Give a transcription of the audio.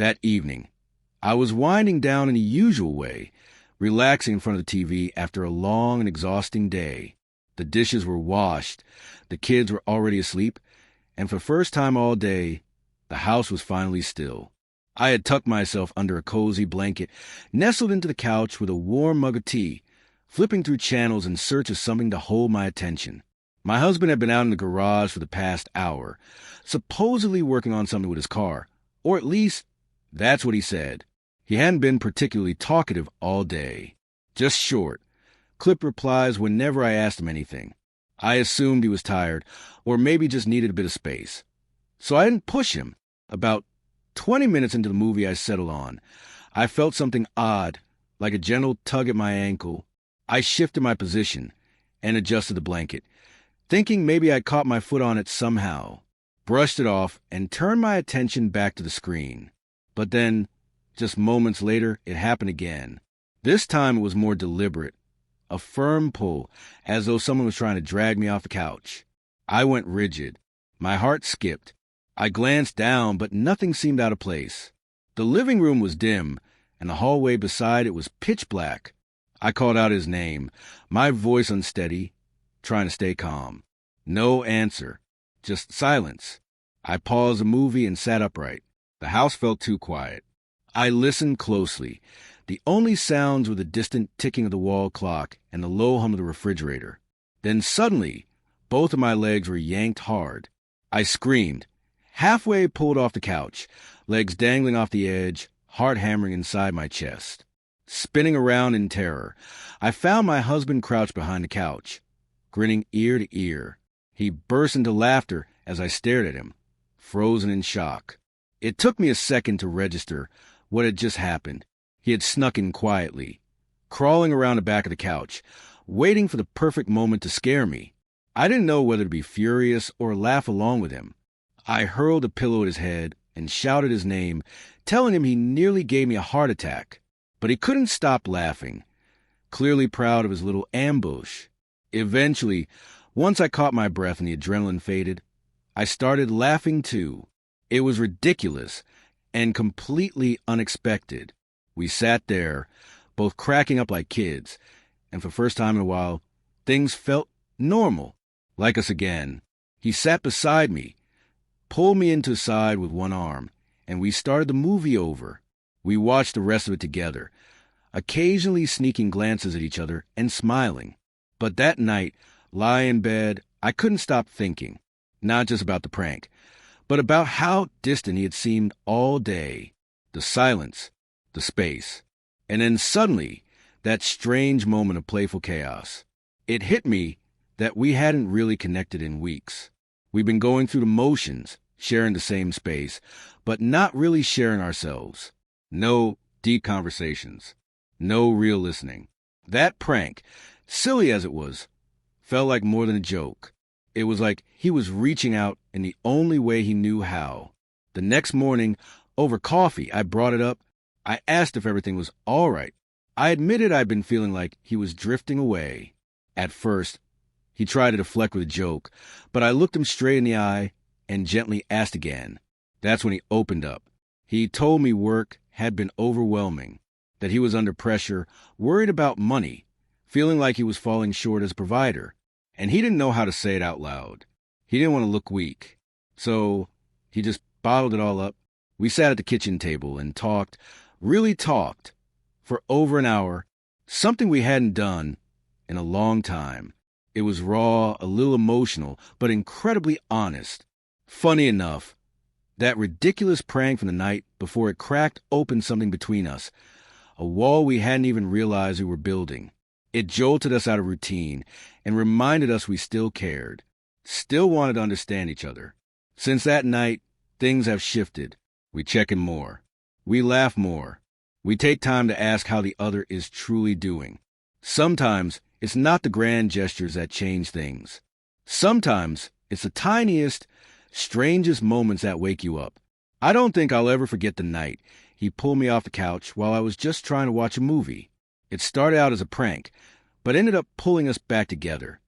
That evening, I was winding down in the usual way, relaxing in front of the TV after a long and exhausting day. The dishes were washed, the kids were already asleep, and for the first time all day, the house was finally still. I had tucked myself under a cozy blanket, nestled into the couch with a warm mug of tea, flipping through channels in search of something to hold my attention. My husband had been out in the garage for the past hour, supposedly working on something with his car, or at least that's what he said. He hadn't been particularly talkative all day. Just short, clipped replies whenever I asked him anything. I assumed he was tired, or maybe just needed a bit of space. So I didn't push him. About 20 minutes into the movie I settled on, I felt something odd, like a gentle tug at my ankle. I shifted my position and adjusted the blanket, thinking maybe I'd caught my foot on it somehow, brushed it off, and turned my attention back to the screen. But then, just moments later, it happened again. This time it was more deliberate, a firm pull, as though someone was trying to drag me off the couch. I went rigid. My heart skipped. I glanced down, but nothing seemed out of place. The living room was dim, and the hallway beside it was pitch black. I called out his name, my voice unsteady, trying to stay calm. No answer, just silence. I paused the movie and sat upright. The house felt too quiet. I listened closely. The only sounds were the distant ticking of the wall clock and the low hum of the refrigerator. Then suddenly, both of my legs were yanked hard. I screamed, halfway pulled off the couch, legs dangling off the edge, heart hammering inside my chest. Spinning around in terror, I found my husband crouched behind the couch, grinning ear to ear. He burst into laughter as I stared at him, frozen in shock. It took me a second to register what had just happened. He had snuck in quietly, crawling around the back of the couch, waiting for the perfect moment to scare me. I didn't know whether to be furious or laugh along with him. I hurled a pillow at his head and shouted his name, telling him he nearly gave me a heart attack. But he couldn't stop laughing, clearly proud of his little ambush. Eventually, once I caught my breath and the adrenaline faded, I started laughing too. It was ridiculous and completely unexpected. We sat there, both cracking up like kids, and for the first time in a while, things felt normal, like us again. He sat beside me, pulled me into his side with one arm, and we started the movie over. We watched the rest of it together, occasionally sneaking glances at each other and smiling. But that night, lying in bed, I couldn't stop thinking, not just about the prank, but about how distant he had seemed all day. The silence, the space, and then suddenly, that strange moment of playful chaos. It hit me that we hadn't really connected in weeks. We'd been going through the motions, sharing the same space, but not really sharing ourselves. No deep conversations. No real listening. That prank, silly as it was, felt like more than a joke. It was like he was reaching out in the only way he knew how. The next morning, over coffee, I brought it up. I asked if everything was all right. I admitted I'd been feeling like he was drifting away. At first, he tried to deflect with a joke, but I looked him straight in the eye and gently asked again. That's when he opened up. He told me work had been overwhelming, that he was under pressure, worried about money, feeling like he was falling short as a provider, and he didn't know how to say it out loud. He didn't want to look weak, so he just bottled it all up. We sat at the kitchen table and talked, really talked, for over an hour, something we hadn't done in a long time. It was raw, a little emotional, but incredibly honest. Funny enough, that ridiculous prank from the night before it cracked open something between us, a wall we hadn't even realized we were building. It jolted us out of routine and reminded us we still cared, still wanted to understand each other. Since that night, things have shifted. We check in more. We laugh more. We take time to ask how the other is truly doing. Sometimes it's not the grand gestures that change things. Sometimes it's the tiniest, strangest moments that wake you up. I don't think I'll ever forget the night he pulled me off the couch while I was just trying to watch a movie. It started out as a prank, but ended up pulling us back together.